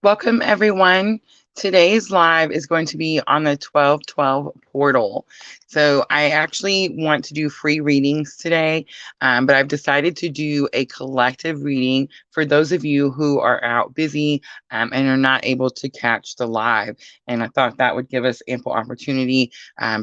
Welcome, everyone. Today's live is going to be on the 1212 portal. So, I actually want to do free readings today, but I've decided to do a collective reading for those of you who are out busy and are not able to catch the live. And I thought that would give us ample opportunity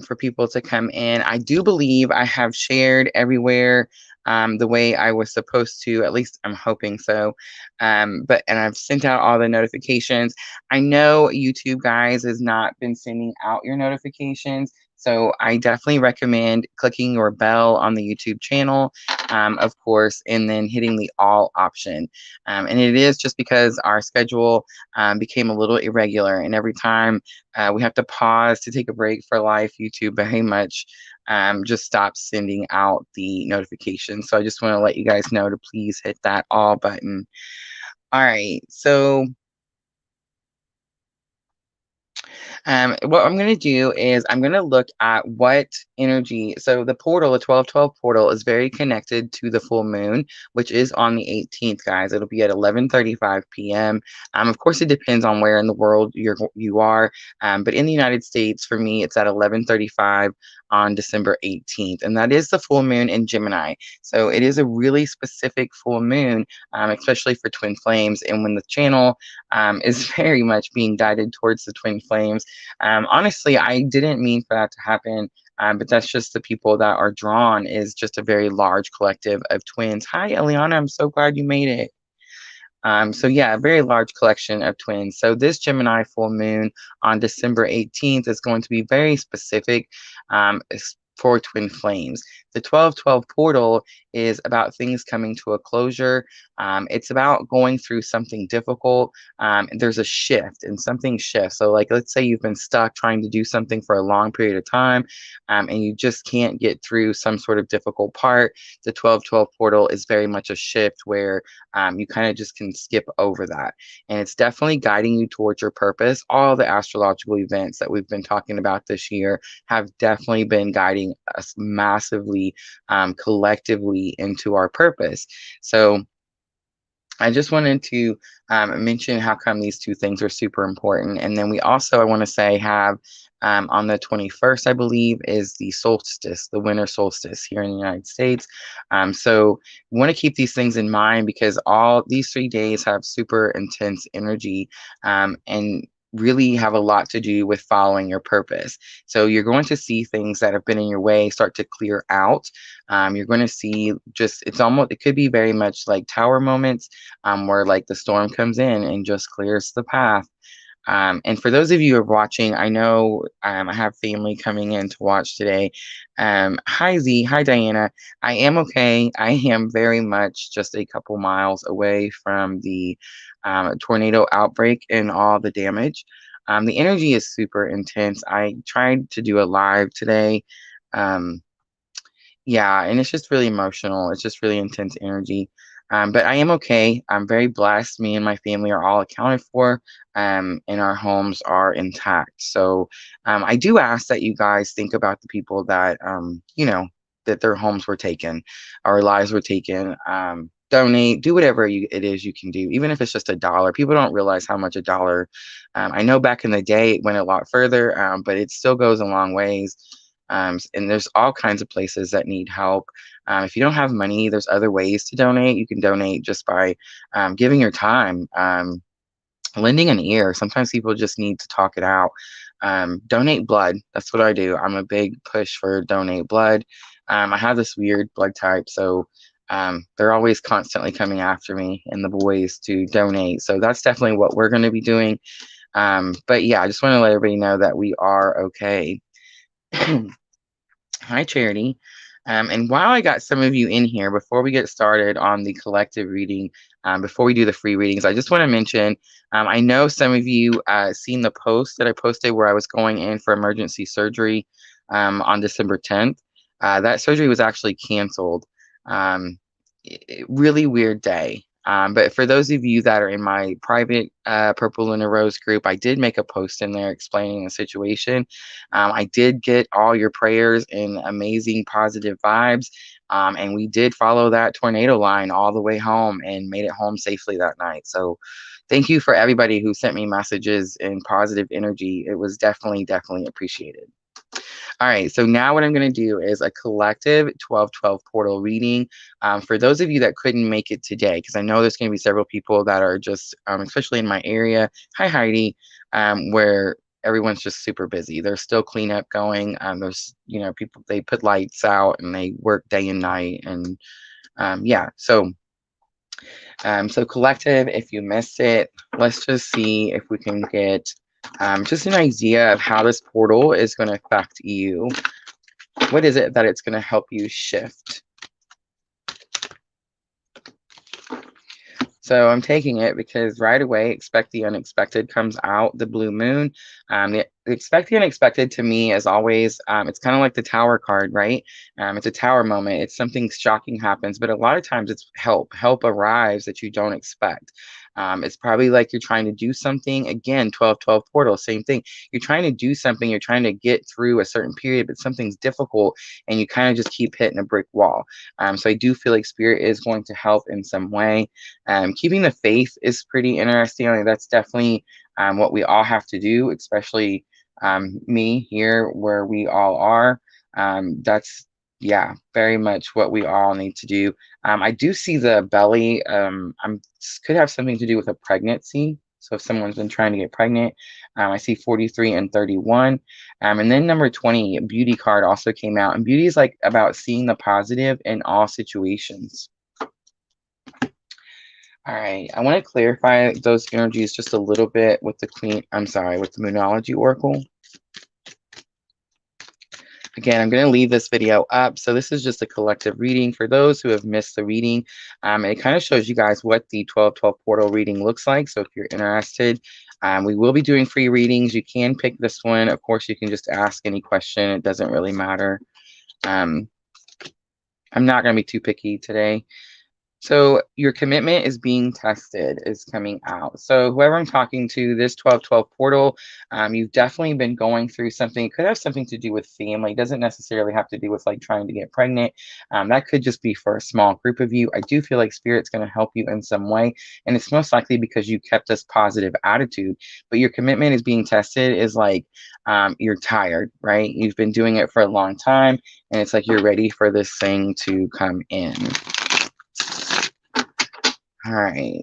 for people to come in. I do believe I have shared everywhere the way I was supposed to, at least I'm hoping so. And I've sent out all the notifications. I know YouTube guys has not been sending out your notifications. So I definitely recommend clicking your bell on the YouTube channel, of course, and then hitting the all option. And it is just because our schedule became a little irregular. And every time we have to pause to take a break for life, YouTube very much just stops sending out the notifications. So I just want to let you guys know to please hit that all button. All right. So what I'm going to do is I'm going to look at what energy. So the portal, the 1212 portal, is very connected to the full moon, which is on the 18th, guys. It'll be at 11:35 p.m. Of course, it depends on where in the world you are. But in the United States, for me, it's at 11:35 on December 18th, and that is the full moon in Gemini. So it is a really specific full moon, especially for twin flames. And when the channel is very much being guided towards the twin flames. Honestly, I didn't mean for that to happen, but that's just the people that are drawn is just a very large collective of twins. Hi, Eliana. I'm so glad you made it. So yeah, a very large collection of twins. So this Gemini full moon on December 18th is going to be very specific for twin flames. The 1212 portal is about things coming to a closure. It's about going through something difficult. There's a shift and something shifts. So like, let's say you've been stuck trying to do something for a long period of time and you just can't get through some sort of difficult part. The 1212 portal is very much a shift where you kind of just can skip over that. And it's definitely guiding you towards your purpose. All the astrological events that we've been talking about this year have definitely been guiding us massively, collectively into our purpose. So I just wanted to mention how come these two things are super important. And then we also, I want to say, have on the 21st, I believe, is the solstice, the winter solstice here in the United States. So we want to keep these things in mind because all these 3 days have super intense energy and really have a lot to do with following your purpose. So you're going to see things that have been in your way start to clear out. You're going to see just, it could be very much like tower moments where like the storm comes in and just clears the path. And for those of you who are watching, I know I have family coming in to watch today. Hi Z, hi Diana. I am okay. I am very much just a couple miles away from the tornado outbreak and all the damage. The energy is super intense. I tried to do a live today. Um, yeah, and it's just really emotional. It's just really intense energy. But I am okay. I'm very blessed. Me and my family are all accounted for, and our homes are intact. So I do ask that you guys think about the people that, that their homes were taken, our lives were taken. Donate, do whatever it is you can do, even if it's just $1. People don't realize how much $1. I know back in the day it went a lot further, but it still goes a long ways. And there's all kinds of places that need help. If you don't have money, there's other ways to donate. You can donate just by giving your time, lending an ear. Sometimes people just need to talk it out. Donate blood. That's what I do. I'm a big push for donate blood. I have this weird blood type, so they're always constantly coming after me and the boys to donate. So that's definitely what we're going to be doing. But yeah, I just want to let everybody know that we are okay. Hi, Charity. And while I got some of you in here, before we get started on the collective reading, before we do the free readings, I just want to mention I know some of you seen the post that I posted where I was going in for emergency surgery on December 10th. That surgery was actually canceled. Really weird day. But for those of you that are in my private Purple LunaRose group, I did make a post in there explaining the situation. I did get all your prayers and amazing positive vibes. And we did follow that tornado line all the way home and made it home safely that night. So thank you for everybody who sent me messages and positive energy. It was definitely, definitely appreciated. All right, so now what I'm going to do is a collective 12/12 portal reading. For those of you that couldn't make it today, because I know there's going to be several people that are just, especially in my area, hi Heidi, where everyone's just super busy. There's still cleanup going. There's, people, they put lights out and they work day and night. And yeah, so collective, if you missed it, let's just see if we can get just an idea of how this portal is going to affect you. What is it that it's going to help you shift? So I'm taking it because right away, expect the unexpected comes out, the blue moon. The expect the unexpected to me is always, it's kind of like the tower card, right? It's a tower moment. It's something shocking happens, but a lot of times it's help. Help arrives that you don't expect. It's probably like you're trying to do something. Again, 12/12 portal, same thing. You're trying to do something. You're trying to get through a certain period, but something's difficult and you kind of just keep hitting a brick wall. So I do feel like spirit is going to help in some way. Keeping the faith is pretty interesting. I mean, that's definitely what we all have to do, especially me here where we all are. That's, yeah, very much what we all need to do. I do see the belly. Could have something to do with a pregnancy. So if someone's been trying to get pregnant, I see 43 and 31. And then number 20, beauty card also came out. And beauty is like about seeing the positive in all situations. All right, I want to clarify those energies just a little bit with the with the Moonology Oracle. Again, I'm going to leave this video up. So this is just a collective reading for those who have missed the reading. It kind of shows you guys what the 12/12 portal reading looks like. So if you're interested, we will be doing free readings. You can pick this one. Of course, you can just ask any question. It doesn't really matter. I'm not going to be too picky today. So your commitment is being tested is coming out. So whoever I'm talking to, this 12/12 portal, you've definitely been going through something. It could have something to do with family. It doesn't necessarily have to do with like trying to get pregnant. That could just be for a small group of you. I do feel like spirit's going to help you in some way. And it's most likely because you kept this positive attitude. But your commitment is being tested is like you're tired, right? You've been doing it for a long time. And it's like you're ready for this thing to come in. All right.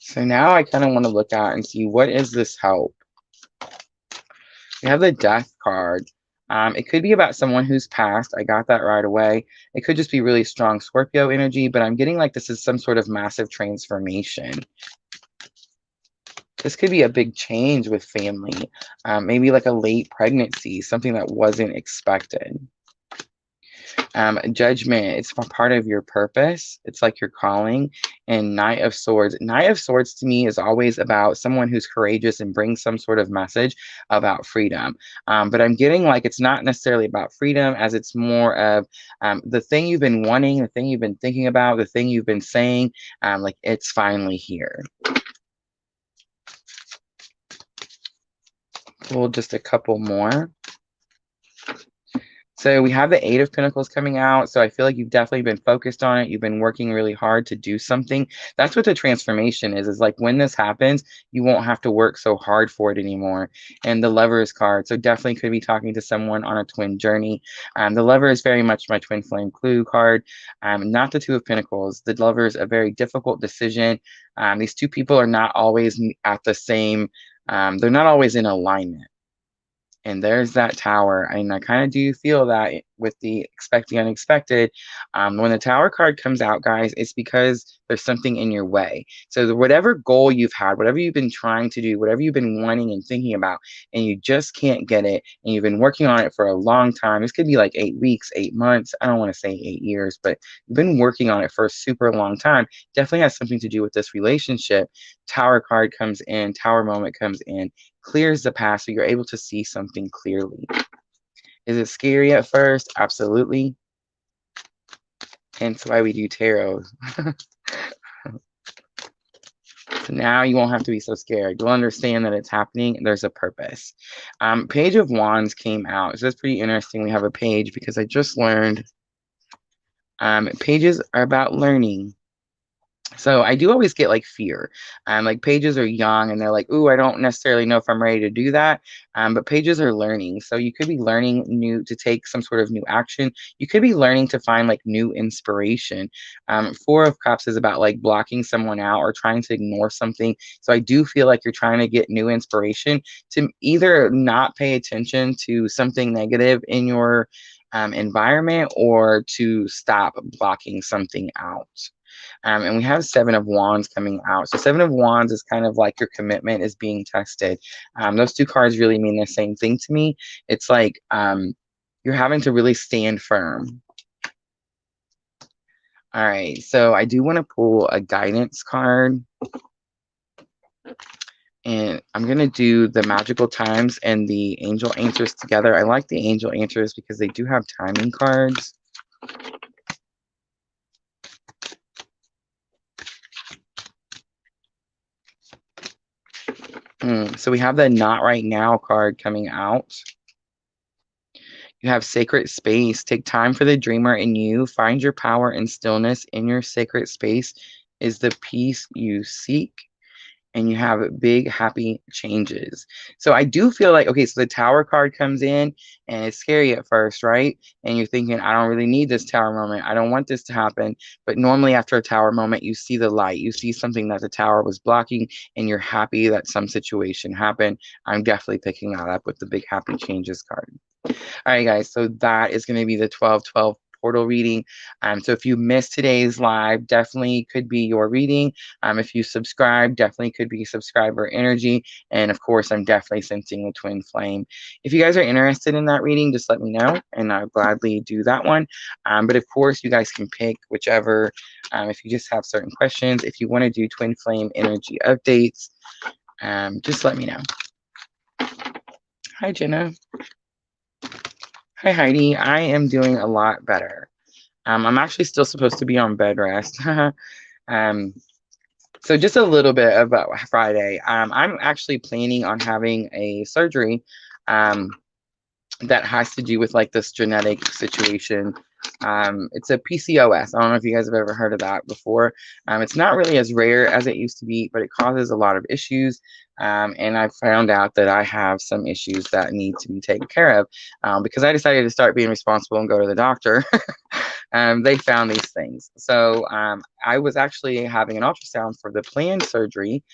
So now I kind of want to look at and see what is this help. We have the Death card. It could be about someone who's passed. I got that right away. It could just be really strong Scorpio energy, but I'm getting like this is some sort of massive transformation. This could be a big change with family. Maybe like a late pregnancy, something that wasn't expected. Judgment, it's part of your purpose. It's like your calling. And Knight of Swords. Knight of Swords to me is always about someone who's courageous and brings some sort of message about freedom. But I'm getting like it's not necessarily about freedom as it's more of the thing you've been wanting, the thing you've been thinking about, the thing you've been saying, like it's finally here. Pull just a couple more. So we have the Eight of Pentacles coming out. So I feel like you've definitely been focused on it. You've been working really hard to do something. That's what the transformation is like when this happens, you won't have to work so hard for it anymore. And the Lovers card. So definitely could be talking to someone on a twin journey. The Lover is very much my twin flame clue card. Not the Two of Pentacles. The Lover is a very difficult decision. These two people are not always at the same, they're not always in alignment. And there's that Tower. And I kind of do feel that with the expect the unexpected, when the Tower card comes out, guys, it's because there's something in your way. So whatever goal you've had, whatever you've been trying to do, whatever you've been wanting and thinking about, and you just can't get it, and you've been working on it for a long time. This could be like 8 weeks, 8 months. I don't want to say 8 years, but you've been working on it for a super long time. Definitely has something to do with this relationship. Tower card comes in, Tower moment comes in, clears the past, so you're able to see something clearly. Is it scary at first? Absolutely. Hence why we do tarot. So now you won't have to be so scared. You'll understand that it's happening. There's a purpose. Page of Wands came out. So that's pretty interesting. We have a page because I just learned Pages are about learning. So I do always get like fear. Like pages are young and they're like, ooh, I don't necessarily know if I'm ready to do that. But pages are learning. So you could be learning new to take some sort of new action. You could be learning to find like new inspiration. Four of Cups is about like blocking someone out or trying to ignore something. So I do feel like you're trying to get new inspiration to either not pay attention to something negative in your environment or to stop blocking something out. And we have Seven of Wands coming out. So Seven of Wands is kind of like your commitment is being tested. Those two cards really mean the same thing to me. It's like you're having to really stand firm. All right, so I do want to pull a guidance card. And I'm going to do the magical times and the angel answers together. I like the angel answers because they do have timing cards. So we have the not right now card coming out. You have sacred space. Take time for the dreamer in you. Find your power and stillness in your sacred space is the peace you seek. And you have big, happy changes. So I do feel like, okay, so the tower card comes in and it's scary at first, right? And you're thinking, I don't really need this tower moment. I don't want this to happen. But normally after a tower moment, you see the light. You see something that the tower was blocking and you're happy that some situation happened. I'm definitely picking that up with the big happy changes card. All right, guys, so that is going to be the 12/12 portal reading. So if you missed today's live, definitely could be your reading. If you subscribe, definitely could be subscriber energy. And of course, I'm definitely sensing the twin flame. If you guys are interested in that reading, just let me know and I'll gladly do that one. But of course, you guys can pick whichever, if you just have certain questions. If you want to do twin flame energy updates, just let me know. Hi, Jenna. Hi, Heidi. I am doing a lot better. I'm actually still supposed to be on bed rest. So just a little bit about Friday. I'm actually planning on having a surgery that has to do with like this genetic situation. It's a PCOS. I don't know if you guys have ever heard of that before. It's not really as rare as it used to be, but it causes a lot of issues. And I found out that I have some issues that need to be taken care of because I decided to start being responsible and go to the doctor. They found these things. So I was actually having an ultrasound for the planned surgery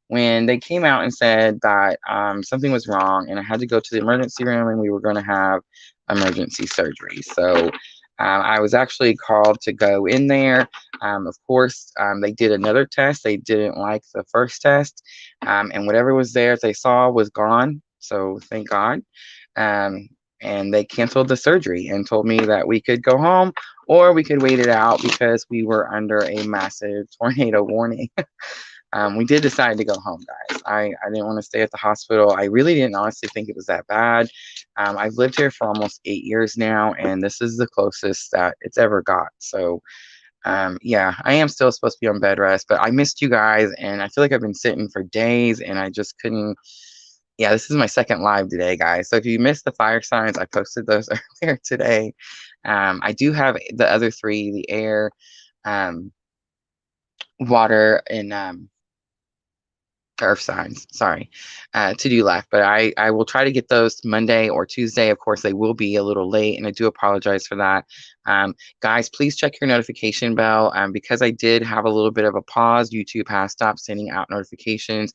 when they came out and said that something was wrong and I had to go to the emergency room and we were going to have emergency surgery. So I was actually called to go in there. Of course, they did another test. They didn't like the first test. And whatever was there they saw was gone. So thank God. And they canceled the surgery and told me that we could go home or we could wait it out because we were under a massive tornado warning. We did decide to go home, guys. I didn't want to stay at the hospital. I really didn't honestly think it was that bad. I've lived here for almost 8 years now, and this is the closest that it's ever got. So, yeah, I am still supposed to be on bed rest, but I missed you guys, and I feel like I've been sitting for days, and I just couldn't. Yeah, this is my second live today, guys. So if you missed the fire signs, I posted those earlier today. I do have the other three, the air, water, and earth signs, sorry, to do left. But I will try to get those Monday or Tuesday. Of course, they will be a little late, and I do apologize for that. Guys, please check your notification bell. Because I did have a little bit of a pause, YouTube has stopped sending out notifications.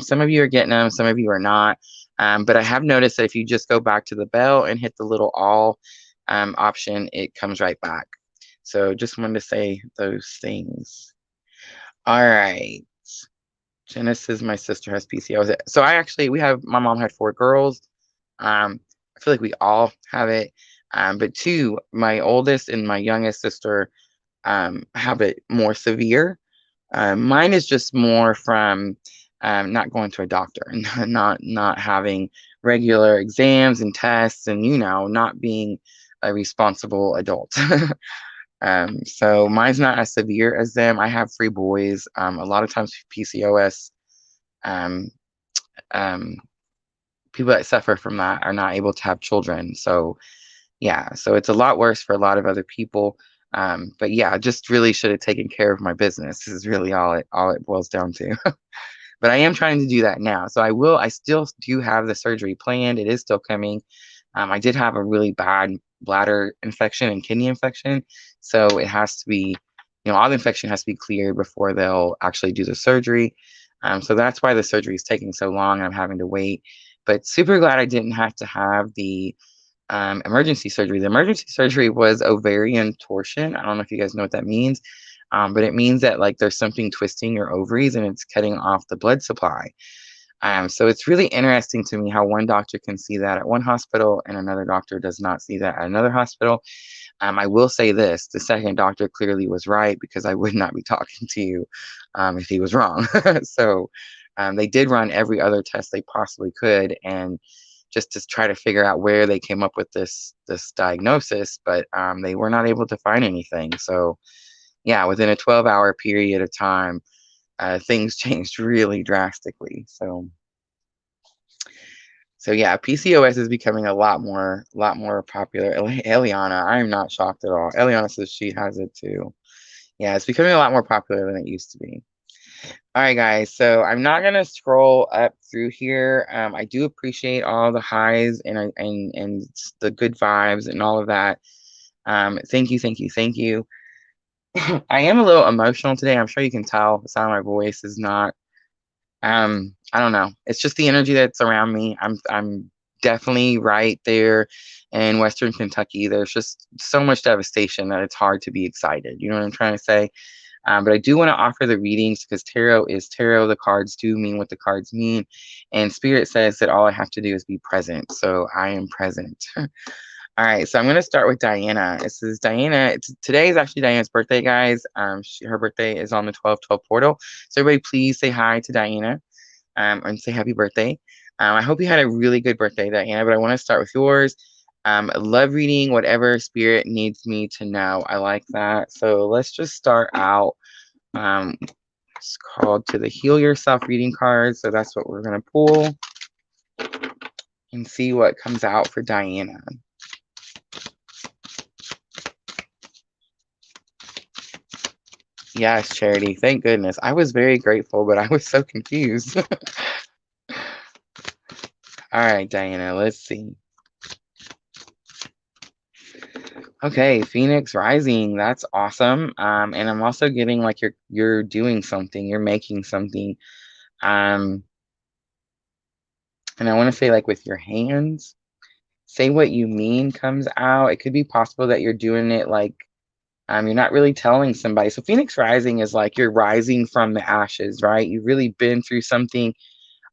Some of you are getting them, some of you are not. But I have noticed that if you just go back to the bell and hit the little all option, it comes right back. So just wanted to say those things. All right. Genesis, my sister has PCOS. So my mom had 4 girls. I feel like we all have it. But 2, my oldest and my youngest sister have it more severe. Mine is just more from not going to a doctor and not having regular exams and tests and, not being a responsible adult. So mine's not as severe as them. I have 3 boys. A lot of times PCOS, um, um, people that suffer from that are not able to have children. So yeah, so it's a lot worse for a lot of other people. But yeah, I just really should have taken care of my business. This is really all it boils down to. But I am trying to do that now. So I still do have the surgery planned. It is still coming. I did have a really bad bladder infection and kidney infection. So it has to be, all the infection has to be cleared before they'll actually do the surgery. So that's why the surgery is taking so long. I'm having to wait. But super glad I didn't have to have the emergency surgery. The emergency surgery was ovarian torsion. I don't know if you guys know what that means, but it means that like there's something twisting your ovaries and it's cutting off the blood supply. So it's really interesting to me how one doctor can see that at one hospital and another doctor does not see that at another hospital. I will say this, the second doctor clearly was right because I would not be talking to you if he was wrong. So they did run every other test they possibly could and just to try to figure out where they came up with this diagnosis, but they were not able to find anything. So yeah, within a 12-hour period of time, things changed really drastically. So yeah, PCOS is becoming a lot more popular. Eliana, I'm not shocked at all. Eliana says she has it too. Yeah, it's becoming a lot more popular than it used to be. All right, guys. So I'm not gonna scroll up through here. I do appreciate all the highs and the good vibes and all of that. Thank you, thank you, thank you. I am a little emotional today. I'm sure you can tell. The sound of my voice is not. I don't know. It's just the energy that's around me. I'm definitely right there in Western Kentucky. There's just so much devastation that it's hard to be excited. You know what I'm trying to say? But I do want to offer the readings because tarot is tarot. The cards do mean what the cards mean. And Spirit says that all I have to do is be present. So I am present. All right. So I'm going to start with Diana. This is Diana. Today is actually Diana's birthday, guys. Her birthday is on the 12/12 portal. So everybody, please say hi to Diana and say happy birthday. I hope you had a really good birthday, Diana, but I want to start with yours. Love reading whatever Spirit needs me to know. I like that. So let's just start out. It's called to the Heal Yourself reading card. So that's what we're going to pull and see what comes out for Diana. Yes, Charity. Thank goodness. I was very grateful, but I was so confused. All right, Diana, let's see. Okay, Phoenix Rising. That's awesome. And I'm also getting like you're doing something, you're making something. And I want to say like with your hands, say what you mean comes out. It could be possible that you're doing it like you're not really telling somebody. So Phoenix Rising is like you're rising from the ashes, right? You've really been through something.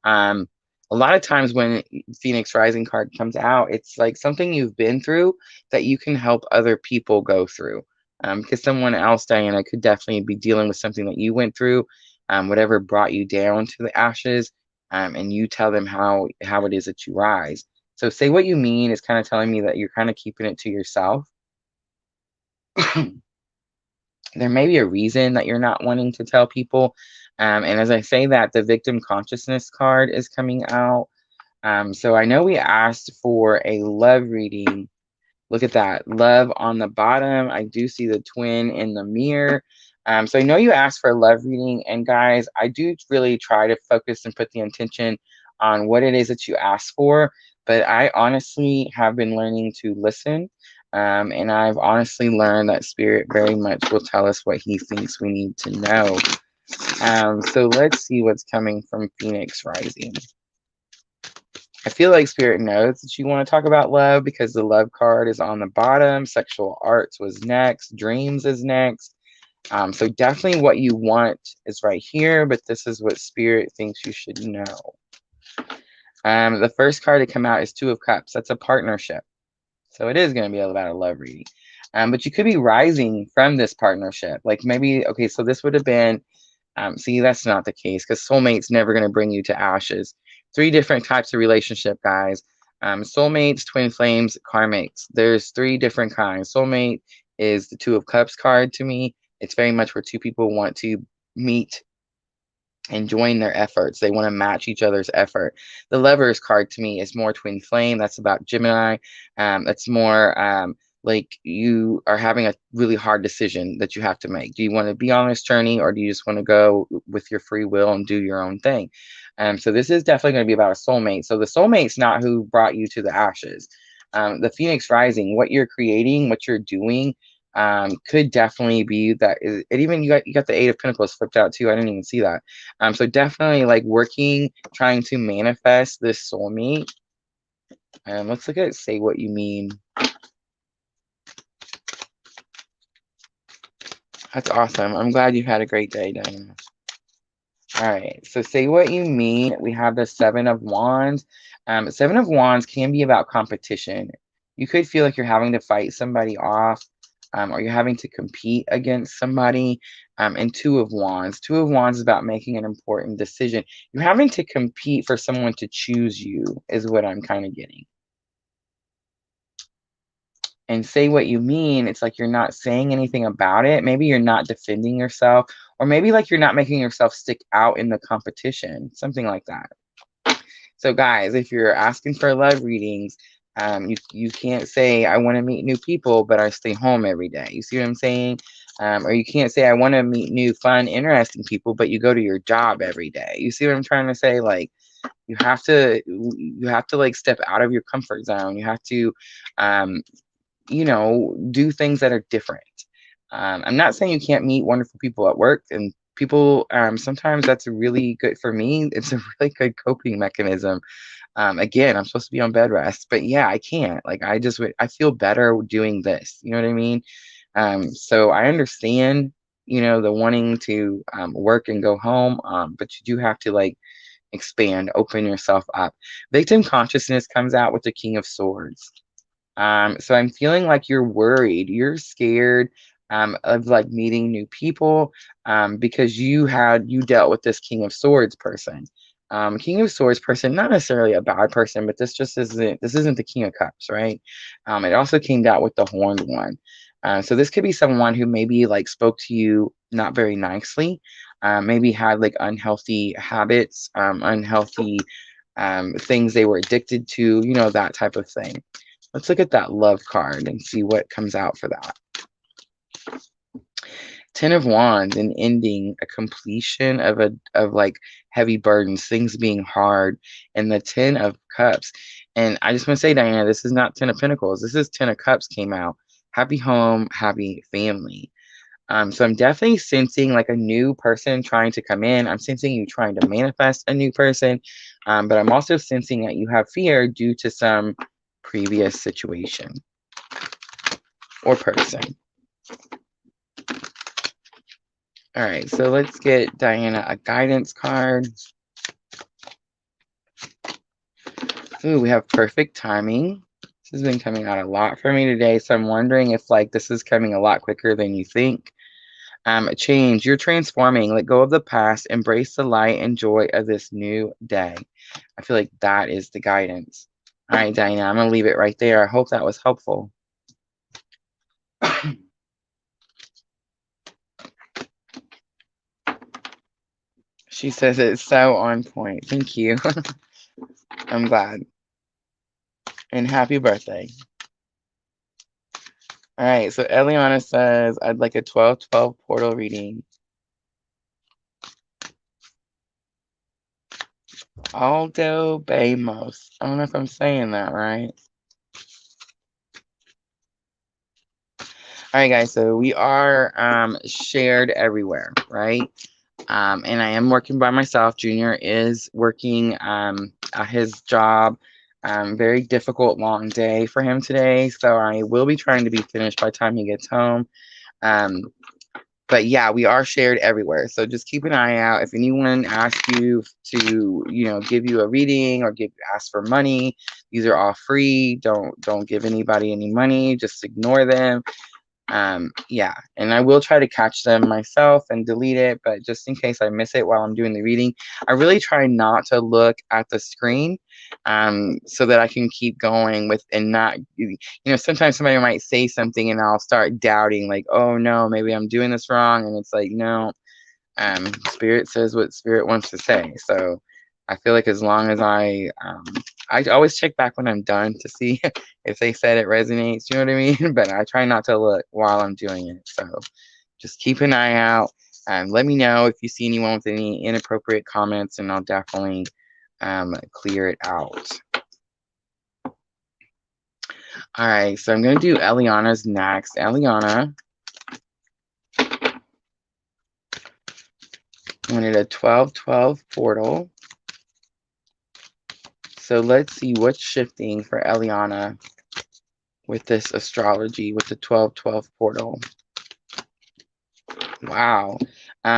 Um, a lot of times when Phoenix Rising card comes out, it's like something you've been through that you can help other people go through. Because someone else, Diana, could definitely be dealing with something that you went through, whatever brought you down to the ashes, and you tell them how it is that you rise. So say what you mean is kind of telling me that you're kind of keeping it to yourself. There may be a reason that you're not wanting to tell people. And as I say that, the victim consciousness card is coming out. So I know we asked for a love reading. Look at that, love on the bottom. I do see the twin in the mirror. So I know you asked for a love reading. And guys, I do really try to focus and put the intention on what it is that you asked for. But I honestly have been learning to listen. And I've honestly learned that Spirit very much will tell us what he thinks we need to know. So let's see what's coming from Phoenix Rising. I feel like Spirit knows that you want to talk about love because the love card is on the bottom. Sexual arts was next. Dreams is next. So definitely what you want is right here, but this is what Spirit thinks you should know. The first card to come out is Two of Cups. That's a partnership. So it is going to be about a love reading. But you could be rising from this partnership. Like maybe, okay, so this would have been, see, that's not the case because soulmate's never going to bring you to ashes. 3 different types of relationship, guys. Soulmates, twin flames, karmics. There's 3 different kinds. Soulmate is the Two of Cups card to me. It's very much where 2 people want to meet and join their efforts. They want to match each other's effort. The Lovers card to me is more twin flame. That's about Gemini. That's more like you are having a really hard decision that you have to make. Do you want to be on this journey, or do you just want to go with your free will and do your own thing? So this is definitely going to be about a soulmate. So the soulmate's not who brought you to the ashes. The Phoenix rising, what you're creating, what you're doing, could definitely be that. It even you got the Eight of Pentacles flipped out too. I didn't even see that. So definitely like working, trying to manifest this soulmate. Let's look at say what you mean. That's awesome. I'm glad you had a great day, Diana. All right, so say what you mean. We have the Seven of Wands. Seven of Wands can be about competition. You could feel like you're having to fight somebody off, or you're having to compete against somebody. And Two of Wands. Two of Wands is about making an important decision. You're having to compete for someone to choose you, is what I'm kind of getting. And say what you mean, it's like you're not saying anything about it. Maybe you're not defending yourself, or maybe like you're not making yourself stick out in the competition, something like that. So guys, if you're asking for love readings, you can't say I want to meet new people, but I stay home every day. You see what I'm saying? Or you can't say I want to meet new, fun, interesting people, but you go to your job every day. You see what I'm trying to say? Like you have to like step out of your comfort zone. You have to do things that are different. I'm not saying you can't meet wonderful people at work, and people, sometimes that's really good for me. It's a really good coping mechanism. Again, I'm supposed to be on bed rest, but yeah, I can't. Like, I feel better doing this. You know what I mean? So I understand, the wanting to work and go home, but you do have to like expand, open yourself up. Victim consciousness comes out with the King of Swords. So I'm feeling like you're worried, you're scared of like meeting new people, because you dealt with this King of Swords person. King of Swords person, not necessarily a bad person, but this isn't the King of Cups, right? It also came out with the Horned One. So this could be someone who maybe like spoke to you not very nicely, maybe had like unhealthy habits, unhealthy things they were addicted to, that type of thing. Let's look at that love card and see what comes out for that. Ten of Wands, an ending, a completion of like heavy burdens, things being hard, and the Ten of Cups. And I just want to say, Diana, this is not Ten of Pentacles. This is Ten of Cups came out. Happy home, happy family. So I'm definitely sensing like a new person trying to come in. I'm sensing you trying to manifest a new person, but I'm also sensing that you have fear due to some previous situation or person. All right, so let's get Diana a guidance card. Ooh, we have perfect timing. This has been coming out a lot for me today, so I'm wondering if like this is coming a lot quicker than you think. Change, you're transforming. Let go of the past. Embrace the light and joy of this new day. I feel like that is the guidance. All right, Diana, I'm going to leave it right there. I hope that was helpful. She says it's so on point. Thank you. I'm glad. And happy birthday. All right, so Eliana says, I'd like a 12-12 portal reading. Aldo Bamos. I don't know if I'm saying that right. All right, guys, so we are shared everywhere, right? And I am working by myself. Junior is working at his job. Very difficult, long day for him today. So I will be trying to be finished by the time he gets home. But yeah, we are shared everywhere. So just keep an eye out. If anyone asks you to, give you a reading or ask for money, these are all free. Don't give anybody any money. Just ignore them. Yeah, and I will try to catch them myself and delete it, but just in case I miss it while I'm doing the reading, I really try not to look at the screen, so that I can keep going with and not, sometimes somebody might say something and I'll start doubting, like, oh no, maybe I'm doing this wrong, and it's like, no, Spirit says what Spirit wants to say. So I feel like as long as I I always check back when I'm done to see if they said it resonates, you know what I mean? But I try not to look while I'm doing it. So just keep an eye out. Let me know if you see anyone with any inappropriate comments, and I'll definitely clear it out. All right, so I'm going to do Eliana's next. Eliana wanted a 12-12 portal. So let's see what's shifting for Eliana with this astrology, with the 12-12 portal. Wow.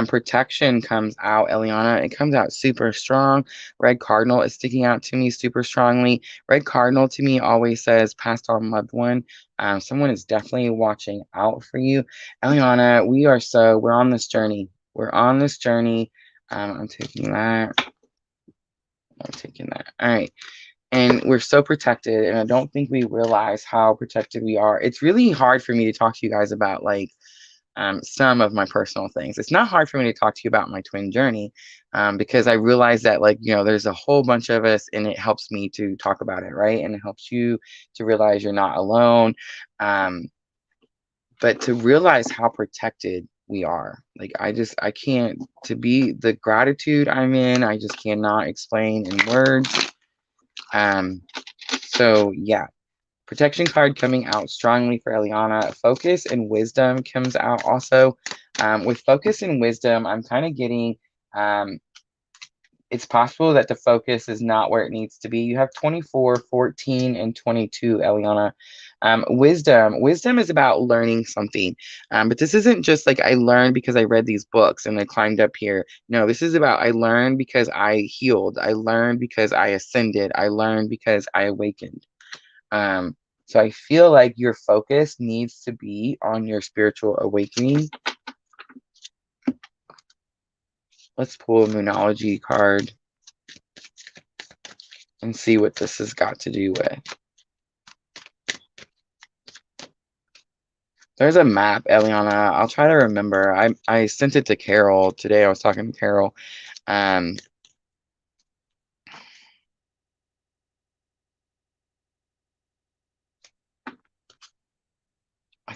Protection comes out, Eliana. It comes out super strong. Red Cardinal is sticking out to me super strongly. Red Cardinal to me always says passed on loved one. Someone is definitely watching out for you. Eliana, we're on this journey. We're on this journey. I'm taking that. I'm taking that. All right. And we're so protected, and I don't think we realize how protected we are. It's really hard for me to talk to you guys about like some of my personal things. It's not hard for me to talk to you about my twin journey because I realize that like, you know, there's a whole bunch of us, and it helps me to talk about it, right? And it helps you to realize you're not alone. But to realize how protected we are, like I can't, to be the gratitude I'm in, I just cannot explain in words. So yeah, protection card coming out strongly for Eliana. Focus and wisdom comes out also. With focus and wisdom, I'm kind of getting, it's possible that the focus is not where it needs to be. You have 24, 14, and 22, Eliana. Wisdom is about learning something. But this isn't just like I learned because I read these books and I climbed up here. No, this is about I learned because I healed. I learned because I ascended. I learned because I awakened. So I feel like your focus needs to be on your spiritual awakening. Let's pull a Moonology card and see what this has got to do with. There's a map, Eliana. I'll try to remember. I sent it to Carol today. I was talking to Carol. I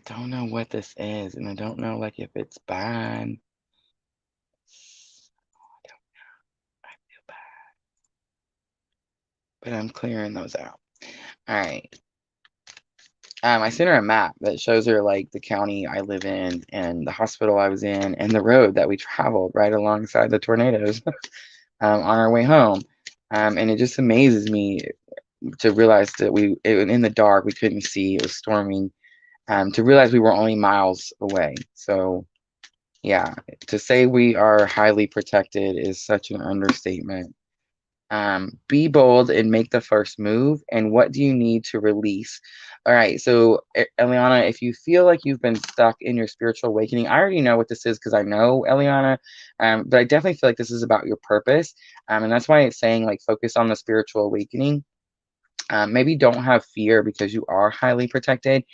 don't know what this is, and I don't know like if it's bad. I don't know. I feel bad. But I'm clearing those out. All right. I sent her a map that shows her like the county I live in and the hospital I was in and the road that we traveled right alongside the tornadoes on our way home. And it just amazes me to realize that in the dark, we couldn't see, it was storming, to realize we were only miles away. So yeah, to say we are highly protected is such an understatement. Be bold and make the first move. And what do you need to release? All right. So, Eliana, if you feel like you've been stuck in your spiritual awakening, I already know what this is because I know Eliana, but I definitely feel like this is about your purpose. And that's why it's saying like focus on the spiritual awakening. Maybe don't have fear because you are highly protected.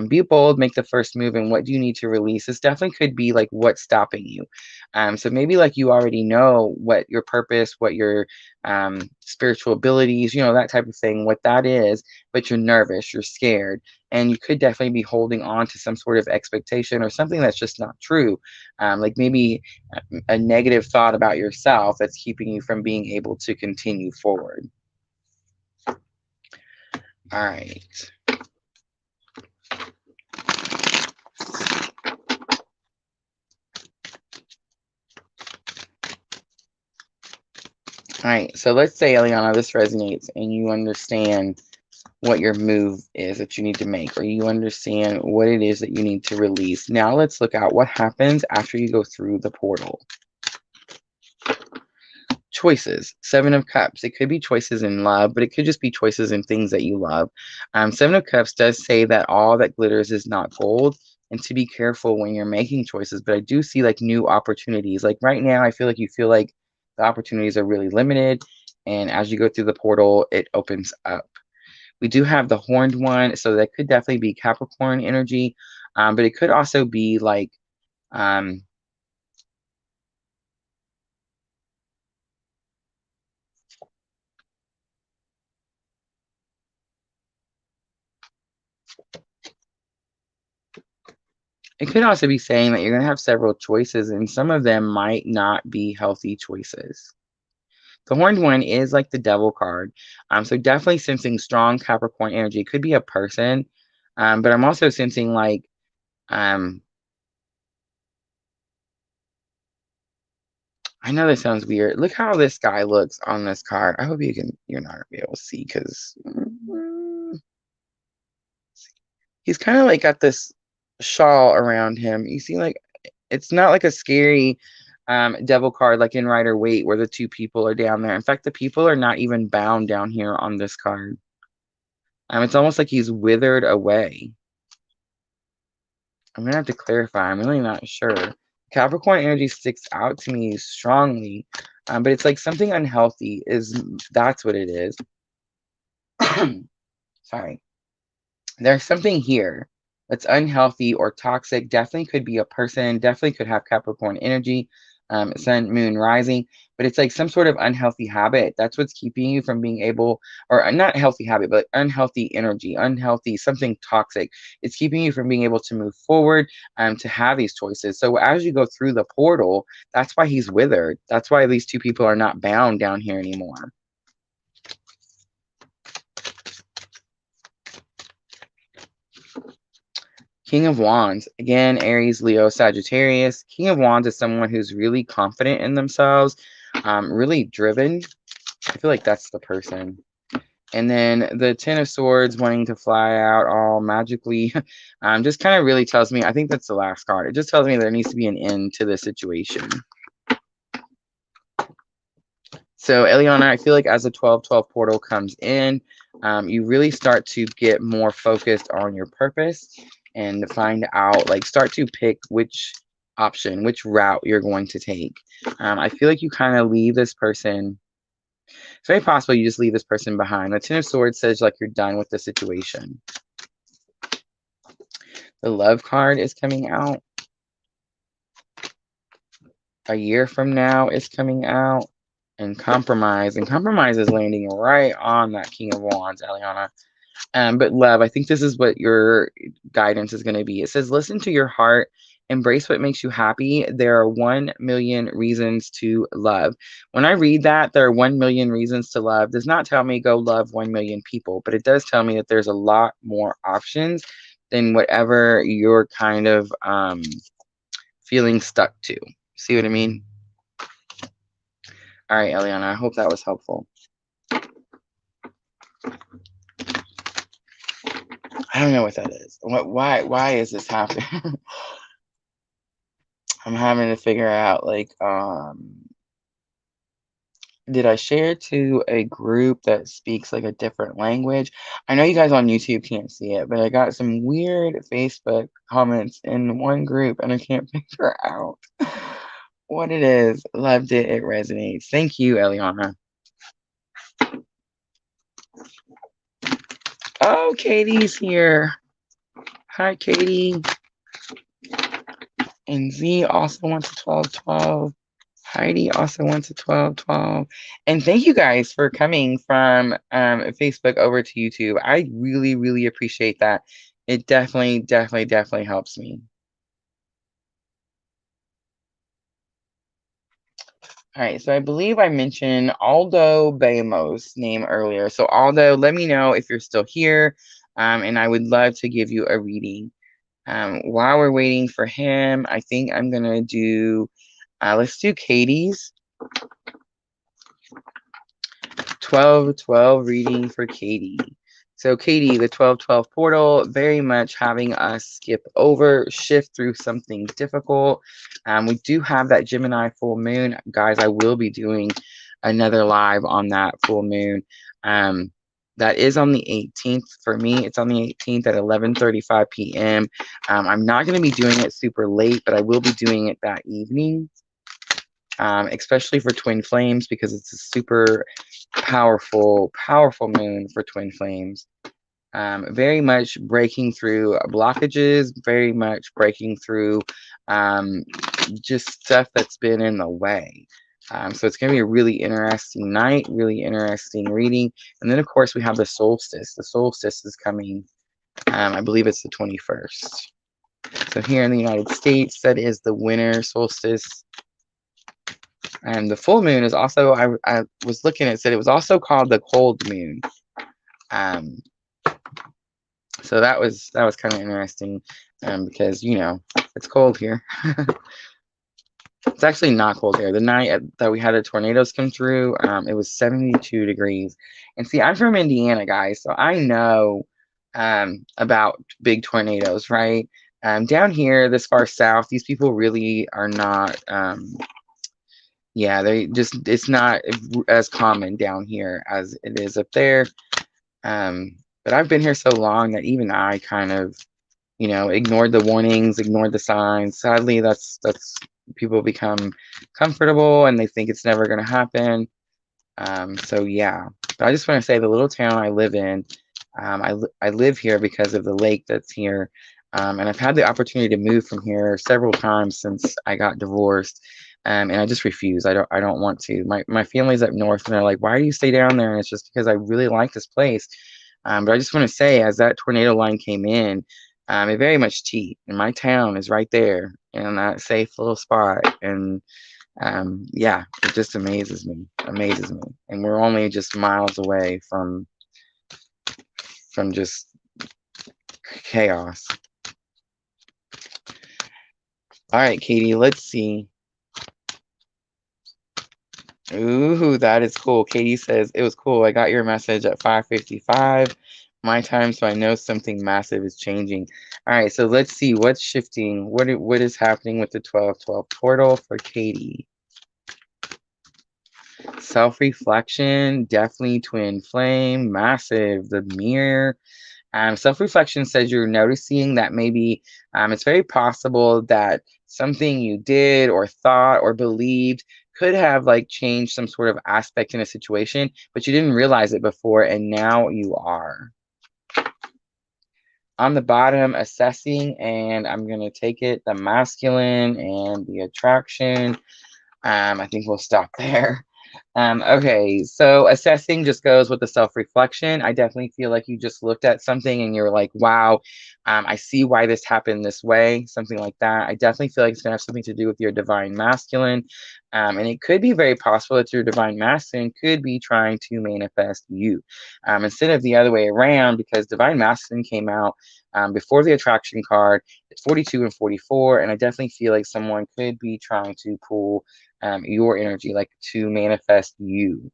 Be bold, make the first move, and what do you need to release? This definitely could be like what's stopping you. So maybe like you already know what your purpose, what your spiritual abilities, you know, that type of thing, what that is, but you're nervous, you're scared, and you could definitely be holding on to some sort of expectation or something that's just not true. Like maybe a negative thought about yourself that's keeping you from being able to continue forward. All right. All right, so let's say, Eliana, this resonates and you understand what your move is that you need to make, or you understand what it is that you need to release. Now let's look at what happens after you go through the portal. Choices. 7 of Cups. It could be choices in love, but it could just be choices in things that you love. 7 of Cups does say that all that glitters is not gold, and to be careful when you're making choices. But I do see like new opportunities. Like right now, I feel like you feel like the opportunities are really limited, and as you go through the portal, it opens up. We do have the horned one, so that could definitely be Capricorn energy, but it could also be like It could also be saying that you're going to have several choices, and some of them might not be healthy choices. The horned one is like the devil card. So definitely sensing strong Capricorn energy. It could be a person, but I'm also sensing like, I know this sounds weird. Look how this guy looks on this card. I hope you're not gonna be able to see because he's kind of like got this shawl around him. You see, like it's not like a scary devil card like in Rider Waite where the two people are down there. In fact, the people are not even bound down here on this card. It's almost like he's withered away. I'm gonna have to clarify. I'm really not sure. Capricorn energy sticks out to me strongly, but it's like something unhealthy that's what it is. Sorry. There's something here that's unhealthy or toxic. Definitely could be a person, definitely could have Capricorn energy, sun, moon, rising, but it's like some sort of unhealthy habit. That's what's keeping you from being able, or not healthy habit, but unhealthy energy, unhealthy, something toxic. It's keeping you from being able to move forward, to have these choices. So as you go through the portal, that's why he's withered. That's why these two people are not bound down here anymore. King of Wands, again, Aries, Leo, Sagittarius. King of Wands is someone who's really confident in themselves, really driven. I feel like that's the person. And then the Ten of Swords wanting to fly out all magically just kind of really tells me, I think that's the last card. It just tells me there needs to be an end to the situation. So, Eliana, I feel like as the 12-12 portal comes in, you really start to get more focused on your purpose and find out, like, start to pick which option, which route you're going to take. I feel like you kind of leave this person. It's very possible you just leave this person behind. The Ten of Swords says, like, you're done with the situation. The Love card is coming out. A year from now is coming out. And compromise is landing right on that King of Wands, Eliana. But love, I think this is what your guidance is going to be. It says, listen to your heart, embrace what makes you happy. There are 1 million reasons to love. When I read that, there are 1 million reasons to love, does not tell me go love 1 million people, but it does tell me that there's a lot more options than whatever you're kind of feeling stuck to. See what I mean? All right, Eliana, I hope that was helpful. I don't know what that is. Why is this happening? I'm having to figure out, like, did I share to a group that speaks like a different language? I know you guys on YouTube can't see it, but I got some weird Facebook comments in one group and I can't figure out what it is. Loved it. It resonates. Thank you, Eliana. Oh, Katie's here. Hi, Katie. And Z also wants a 12-12. Heidi also wants a 12-12. And thank you guys for coming from Facebook over to YouTube. I really, really appreciate that. It definitely helps me. All right, so I believe I mentioned Aldo Bayamos' name earlier. So Aldo, let me know if you're still here, and I would love to give you a reading. While we're waiting for him, I think I'm going to do, let's do Katie's 12-12 reading for Katie. So Katie, the 12-12 portal, very much having us skip over, shift through something difficult. We do have that Gemini full moon. Guys, I will be doing another live on that full moon. That is on the 18th. For me, it's on the 18th at 11:35 p.m. I'm not going to be doing it super late, but I will be doing it that evening, especially for twin flames, because it's a super powerful moon for twin flames. Very much breaking through blockages, very much breaking through just stuff that's been in the way. So it's going to be a really interesting night, really interesting reading. And then, of course, we have the solstice. The solstice is coming, I believe it's the 21st. So here in the United States, that is the winter solstice. And the full moon is also, I was looking at it, said it was also called the cold moon. So that was kind of interesting, because it's cold here. It's actually not cold here. The night that we had the tornadoes come through, it was 72 degrees. And see, I'm from Indiana, guys, so I know about big tornadoes, right? Down here, this far south, these people really are not. Yeah, it's not as common down here as it is up there. But I've been here so long that even I kind of, ignored the warnings, ignored the signs. Sadly, that's people become comfortable and they think it's never going to happen. So yeah, but I just want to say the little town I live in, I live here because of the lake that's here. And I've had the opportunity to move from here several times since I got divorced. And I just refuse. I don't want to. My family's up north and they're like, why do you stay down there? And it's just because I really like this place. But I just want to say, as that tornado line came in, it very much teed. And my town is right there in that safe little spot. And yeah, it just amazes me. And we're only just miles away from just chaos. All right, Katie, let's see. Ooh, that is cool. Katie says, it was cool. I got your message at 5:55 my time, so I know something massive is changing. All right, so let's see what's shifting. What is happening with the 12/12 portal for Katie? Self-reflection, definitely twin flame, massive, the mirror. Self-reflection says you're noticing that maybe it's very possible that something you did or thought or believed could have like changed some sort of aspect in a situation, but you didn't realize it before, and now you are. On the bottom, assessing, and I'm going to take it, the masculine and the attraction. I think we'll stop there. Okay, so assessing just goes with the self-reflection. I definitely feel like you just looked at something and you're like, wow, I see why this happened this way, something like that. I definitely feel like it's going to have something to do with your divine masculine. And it could be very possible that your divine masculine could be trying to manifest you, instead of the other way around, because divine masculine came out before the attraction card. It's 42 and 44, and I definitely feel like someone could be trying to pull your energy, like to manifest you.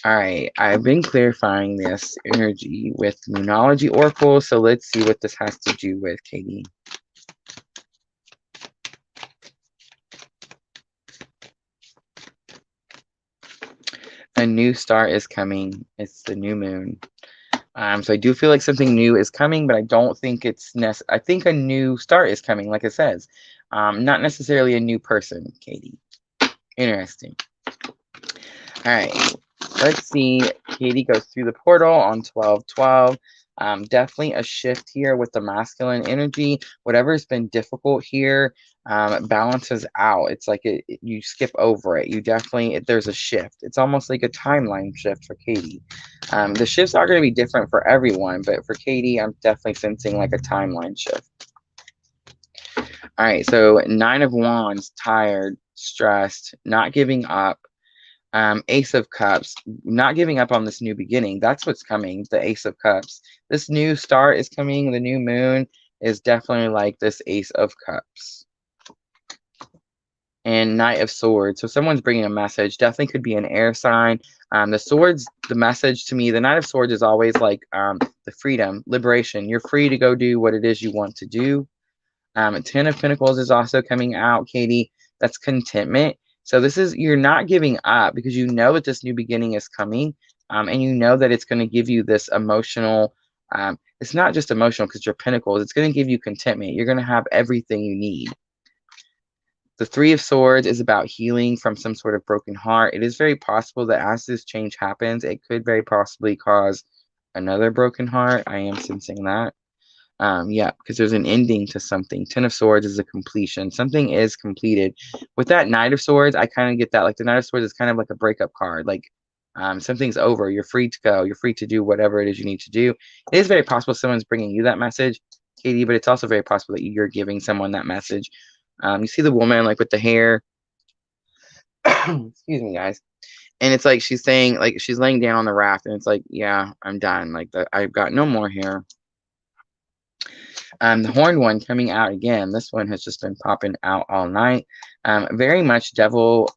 All right, I've been clarifying this energy with Moonology Oracle, so let's see what this has to do with, Katie. A new star is coming. It's the new moon. So I do feel like something new is coming, but I don't think it's I think a new start is coming, like it says. Not necessarily a new person, Katie. Interesting. All right, let's see. Katie goes through the portal on 12/12. Definitely a shift here with the masculine energy. Whatever's been difficult here balances out. It's like you skip over it. You definitely, there's a shift. It's almost like a timeline shift for Katie. The shifts are going to be different for everyone, but for Katie, I'm definitely sensing like a timeline shift. All right, so 9 of Wands, tired, stressed, not giving up. Ace of Cups, not giving up on this new beginning. That's what's coming, the Ace of Cups. This new start is coming. The new moon is definitely like this Ace of Cups. And Knight of Swords. So someone's bringing a message. Definitely could be an air sign. The swords, the message to me, the Knight of Swords is always like the freedom, liberation. You're free to go do what it is you want to do. 10 of Pentacles is also coming out, Katie. That's contentment. So this is, you're not giving up because you know that this new beginning is coming, and you know that it's going to give you this emotional, it's not just emotional because you're Pentacles. It's going to give you contentment. You're going to have everything you need. The 3 of Swords is about healing from some sort of broken heart. It is very possible that as this change happens, it could very possibly cause another broken heart. I am sensing that. Yeah, because there's an ending to something. 10 of Swords is a completion. Something is completed. With that Knight of Swords, I kind of get that. Like the Knight of Swords is kind of like a breakup card. Like something's over. You're free to go. You're free to do whatever it is you need to do. It is very possible someone's bringing you that message. Katie, but it's also very possible that you're giving someone that message. You see the woman like with the hair. Excuse me, guys. And it's like she's saying, like she's laying down on the raft, and it's like, yeah, I'm done. Like I've got no more hair. The horned one coming out again. This one has just been popping out all night. Very much devil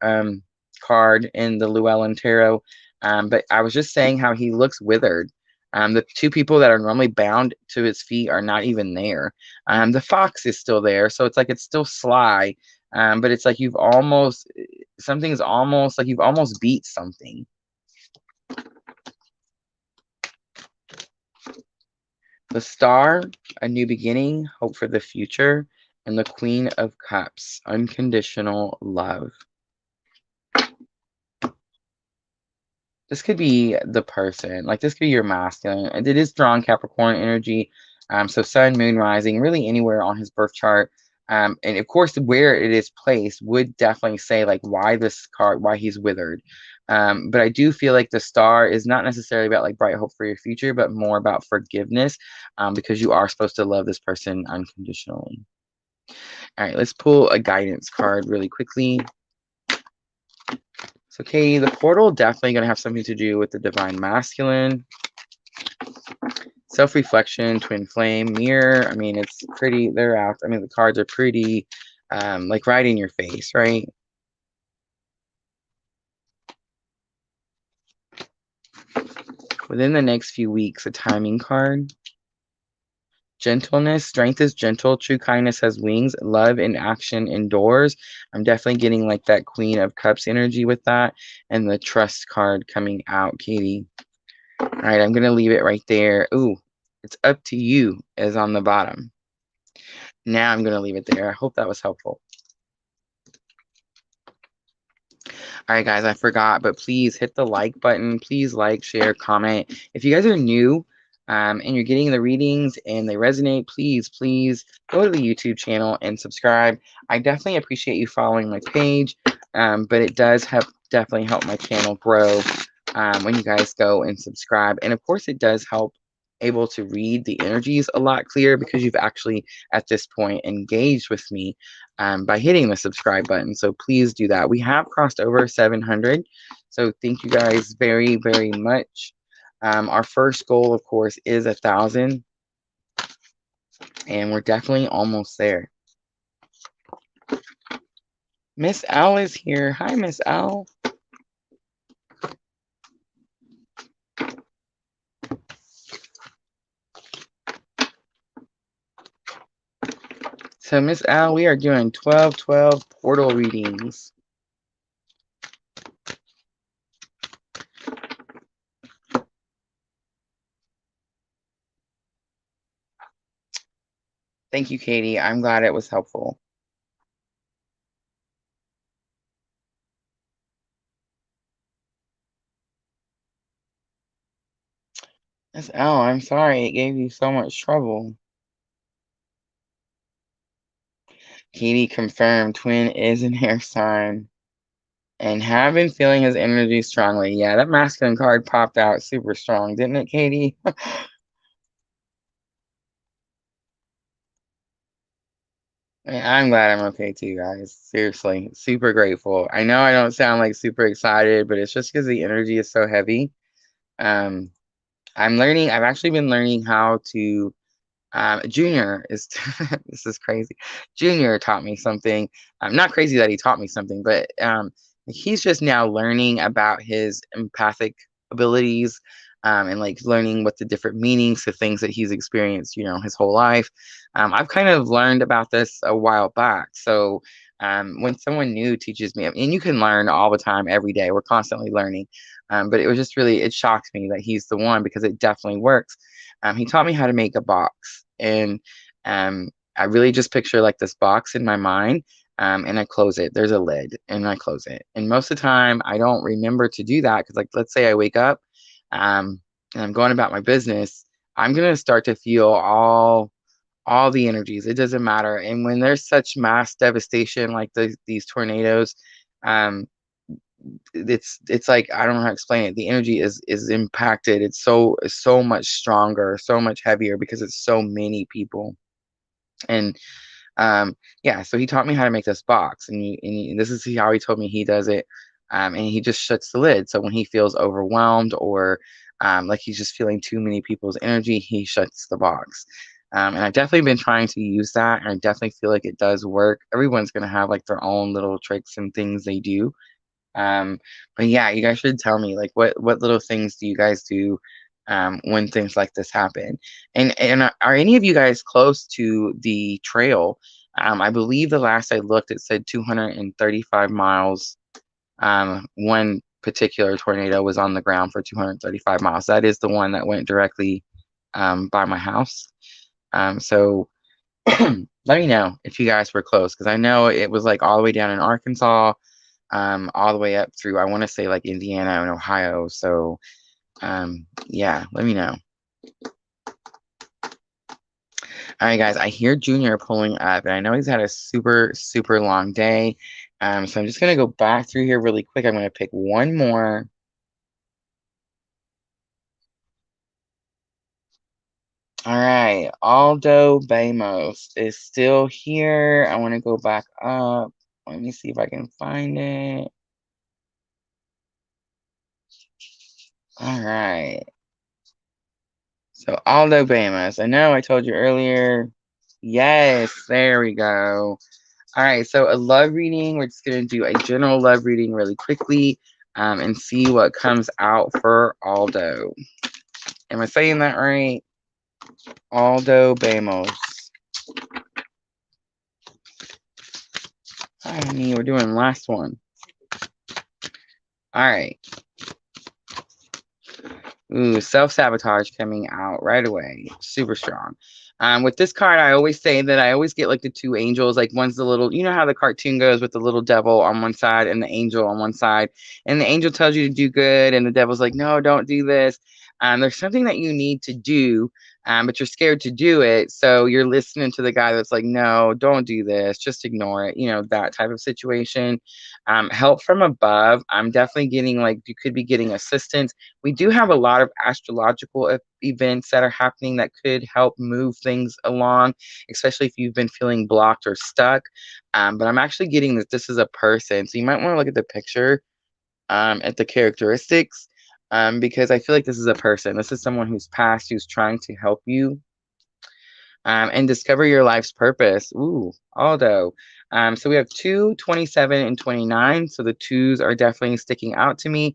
card in the Llewellyn Tarot. But I was just saying how he looks withered. The two people that are normally bound to his feet are not even there. The fox is still there, so it's like it's still sly. But it's like something's almost like you've almost beat something. The Star, a new beginning, hope for the future, and the Queen of Cups, unconditional love. This could be the person, like this could be your masculine. And it is strong Capricorn energy. So sun, moon, rising, really anywhere on his birth chart. And of course, where it is placed would definitely say like why this card, why he's withered. But I do feel like the star is not necessarily about like bright hope for your future, but more about forgiveness, because you are supposed to love this person unconditionally. All right, let's pull a guidance card really quickly. So, Katie, the portal definitely going to have something to do with the divine masculine. Self-reflection, twin flame, mirror. I mean, it's pretty, they're out. I mean, the cards are pretty, like right in your face, right? Within the next few weeks, a timing card. Gentleness, strength is gentle, true kindness has wings, love in action endures. I'm definitely getting like that Queen of Cups energy with that, and the trust card coming out, Katie. All right, I'm going to leave it right there. Ooh, it's up to you is on the bottom. Now I'm going to leave it there. I hope that was helpful. All right, guys, I forgot, but please hit the like button. Please like, share, comment. If you guys are new and you're getting the readings and they resonate, please go to the YouTube channel and subscribe. I definitely appreciate you following my page, but it does definitely help my channel grow when you guys go and subscribe. And of course, it does help able to read the energies a lot clearer because you've actually at this point engaged with me by hitting the subscribe button. So please do that. We have crossed over 700. So thank you guys very, very much. Our first goal, of course, is 1,000. And we're definitely almost there. Miss L is here. Hi, Miss L. So, Miss Al, we are doing 12/12 portal readings. Thank you, Katie. I'm glad it was helpful. Miss Al, I'm sorry it gave you so much trouble. Katie confirmed twin is an air sign. And have been feeling his energy strongly. Yeah, that masculine card popped out super strong, didn't it, Katie? I'm glad I'm okay too, guys. Seriously, super grateful. I know I don't sound like super excited, but it's just because the energy is so heavy. I've actually been learning how to Junior is this is crazy. Junior taught me something. Not crazy that he taught me something, but he's just now learning about his empathic abilities, and like learning what the different meanings to things that he's experienced, his whole life. I've kind of learned about this a while back. So when someone new teaches me, and you can learn all the time, every day, we're constantly learning. But it was just really, it shocked me that he's the one because it definitely works. He taught me how to make a box, and I really just picture like this box in my mind, and I close it. There's a lid, and I close it. And most of the time, I don't remember to do that because, like, let's say I wake up, and I'm going about my business, I'm gonna start to feel all the energies. It doesn't matter. And when there's such mass devastation like these tornadoes, um, it's like I don't know how to explain it. The energy is impacted. It's so much stronger, so much heavier because it's so many people. And yeah, so he taught me how to make this box, and this is how he told me he does it. And he just shuts the lid. So when he feels overwhelmed or like he's just feeling too many people's energy, he shuts the box. And I've definitely been trying to use that, and I definitely feel like it does work. Everyone's gonna have like their own little tricks and things they do. Um, but yeah, you guys should tell me like what little things do you guys do when things like this happen? And are any of you guys close to the trail? I believe the last I looked, it said 235 miles. One particular tornado was on the ground for 235 miles. That is the one that went directly by my house. So let me know if you guys were close, because I know it was like all the way down in Arkansas, all the way up through, I want to say like Indiana and Ohio. So yeah, let me know. All right, guys, I hear Junior pulling up, and I know he's had a super, super long day. So I'm just going to go back through here really quick. I'm going to pick one more. All right, Aldo Bamos is still here. I want to go back up. Let me see if I can find it. All right. So Aldo Bamos, I know I told you earlier. Yes, there we go. All right, so a love reading. We're just going to do a general love reading really quickly and see what comes out for Aldo. Am I saying that right? Aldo Bamos. I mean, we're doing last one. All right. Ooh, self-sabotage coming out right away. Super strong. With this card, I always say that I always get like the two angels. Like one's the little, you know how the cartoon goes with the little devil on one side and the angel on one side. And the angel tells you to do good, and the devil's like, no, don't do this. There's something that you need to do, but you're scared to do it. So you're listening to the guy that's like, no, don't do this. Just ignore it. You know, that type of situation. Help from above. I'm definitely getting like, you could be getting assistance. We do have a lot of astrological events that are happening that could help move things along, especially if you've been feeling blocked or stuck. But I'm actually getting that this is a person. So you might want to look at the picture, at the characteristics, because I feel like this is a person. This is someone who's passed, who's trying to help you and discover your life's purpose. Ooh, Aldo. So we have 2, 27, and 29. So the twos are definitely sticking out to me.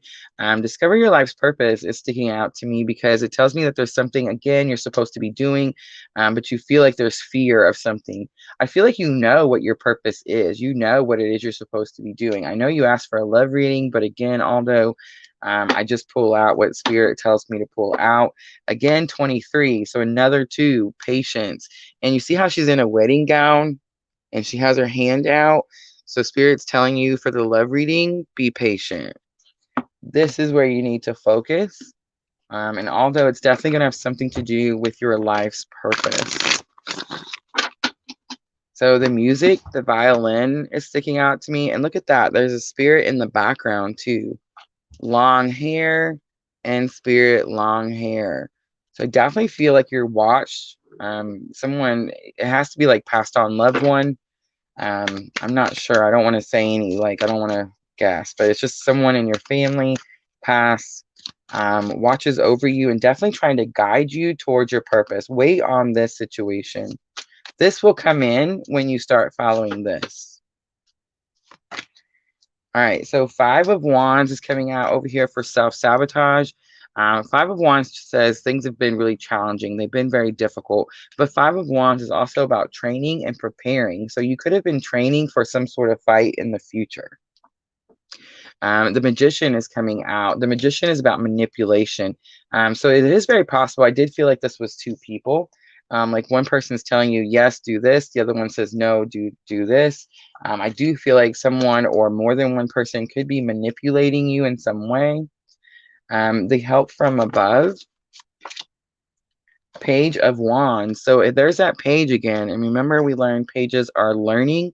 Discover your life's purpose is sticking out to me because it tells me that there's something, again, you're supposed to be doing, but you feel like there's fear of something. I feel like you know what your purpose is. You know what it is you're supposed to be doing. I know you asked for a love reading, but again, Aldo, I just pull out what spirit tells me to pull out. Again, 23. So another 2, patience. And you see how she's in a wedding gown and she has her hand out. So spirit's telling you for the love reading, be patient. This is where you need to focus. And although it's definitely going to have something to do with your life's purpose. So the music, the violin is sticking out to me. And look at that. There's a spirit in the background too. Long hair and spirit, long hair. So I definitely feel like you're watched. Someone, it has to be like passed on loved one. I'm not sure. I don't want to say any, like, I don't want to guess, but it's just someone in your family pass, watches over you and definitely trying to guide you towards your purpose. Wait on this situation. This will come in when you start following this. All right, so 5 of Wands is coming out over here for self-sabotage. 5 of Wands says things have been really challenging. They've been very difficult. But 5 of Wands is also about training and preparing. So you could have been training for some sort of fight in the future. The Magician is coming out. The Magician is about manipulation. So it is very possible. I did feel like this was 2 people. Like one person is telling you, yes, do this. The other one says, no, do this. I do feel like someone or more than one person could be manipulating you in some way. The help from above. Page of Wands. So there's that page again. And remember, we learned pages are learning.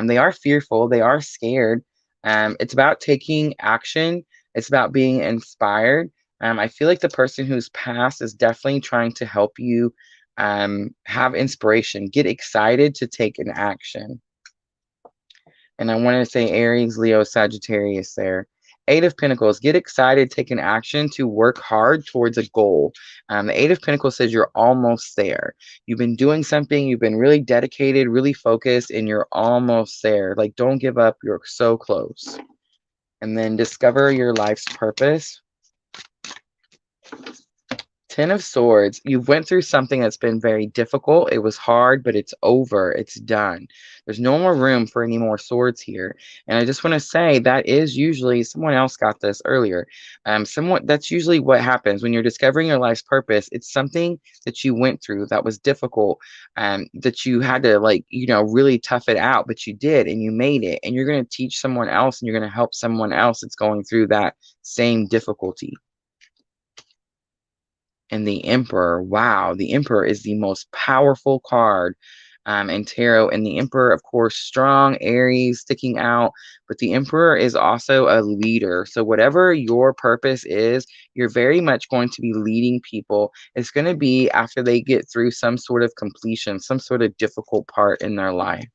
They are fearful. They are scared. It's about taking action. It's about being inspired. I feel like the person who's passed is definitely trying to help you Have inspiration, get excited to take an action. And I want to say Aries, Leo, Sagittarius there. Eight of Pentacles, get excited, take an action to work hard towards a goal. The Eight of Pentacles says you're almost there. You've been doing something, you've been really dedicated, really focused, and you're almost there. Like, don't give up, you're so close. And then discover your life's purpose. Ten of Swords, you went through something that's been very difficult. It was hard, but it's over. It's done. There's no more room for any more swords here. And I just want to say that is usually, someone else got this earlier. That's usually what happens when you're discovering your life's purpose. It's something that you went through that was difficult, that you had to, like, really tough it out, but you did, and you made it. And you're going to teach someone else, and you're going to help someone else that's going through that same difficulty. And the Emperor, wow, the Emperor is the most powerful card in tarot. And the Emperor, of course, strong, Aries, sticking out. But the Emperor is also a leader. So whatever your purpose is, you're very much going to be leading people. It's going to be after they get through some sort of completion, some sort of difficult part in their life.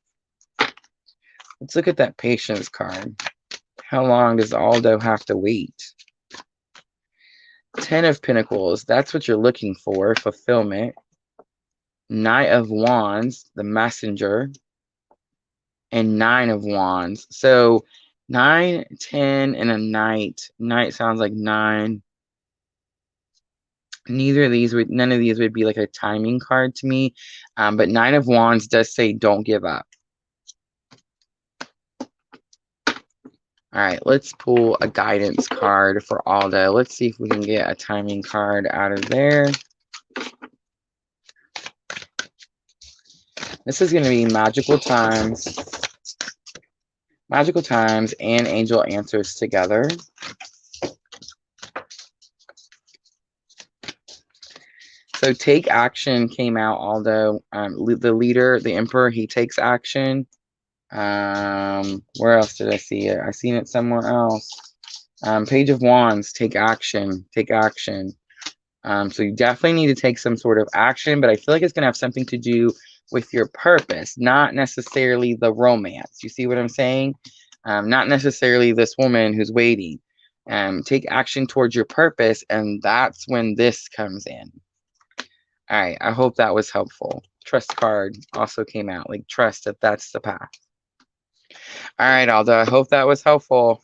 Let's look at that Patience card. How long does Aldo have to wait? Ten of Pentacles, that's what you're looking for, fulfillment. Knight of Wands, the messenger. And Nine of Wands. So 9, 10, and a Knight. Knight sounds like 9. None of these would be like a timing card to me. But Nine of Wands does say don't give up. All right, let's pull a guidance card for Aldo. Let's see if we can get a timing card out of there. This is going to be magical times and angel answers together. So take action came out, Aldo. The leader, the Emperor, he takes action. Where else did I see it? I seen it somewhere else. Page of Wands, take action. So you definitely need to take some sort of action, but I feel like it's going to have something to do with your purpose, not necessarily the romance. You see what I'm saying? Not necessarily this woman who's waiting. Take action towards your purpose, and that's when this comes in. All right, I hope that was helpful. Trust card also came out, like trust that that's the path. All right, Aldo, I hope that was helpful.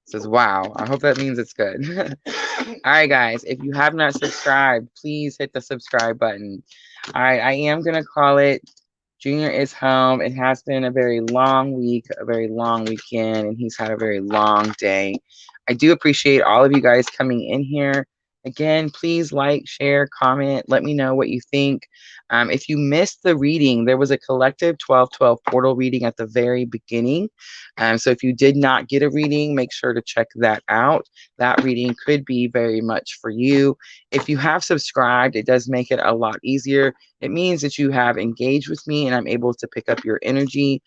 Says, wow, I hope that means it's good. All right, guys, if you have not subscribed, please hit the subscribe button. All right, I am going to call it Junior is home. It has been a very long week, a very long weekend, and he's had a very long day. I do appreciate all of you guys coming in here. Again, please like, share, comment. Let me know what you think. If you missed the reading, there was a collective 12/12 portal reading at the very beginning. So if you did not get a reading, make sure to check that out. That reading could be very much for you. If you have subscribed, it does make it a lot easier. It means that you have engaged with me and I'm able to pick up your energy.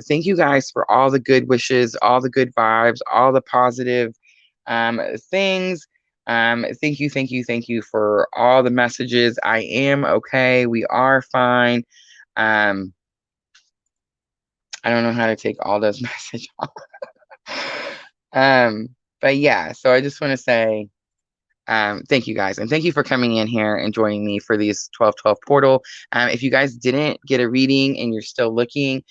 Thank you guys for all the good wishes, all the good vibes, all the positive things. Thank you for all the messages. I am okay. We are fine. I don't know how to take all those messages off. But yeah, so I just want to say thank you guys, and thank you for coming in here and joining me for these 12/12 portal. If you guys didn't get a reading and you're still looking,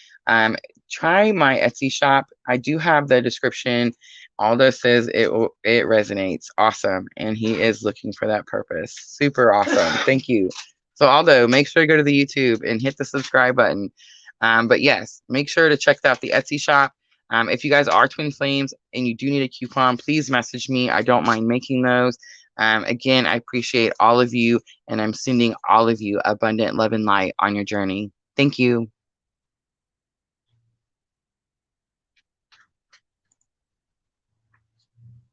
try my Etsy shop. I do have the description. Aldo says it resonates. Awesome. And he is looking for that purpose. Super awesome. Thank you. So Aldo, make sure to go to the YouTube and hit the subscribe button. But yes, make sure to check out the Etsy shop. If you guys are twin flames and you do need a coupon, please message me. I don't mind making those. Again, I appreciate all of you, and I'm sending all of you abundant love and light on your journey. Thank you.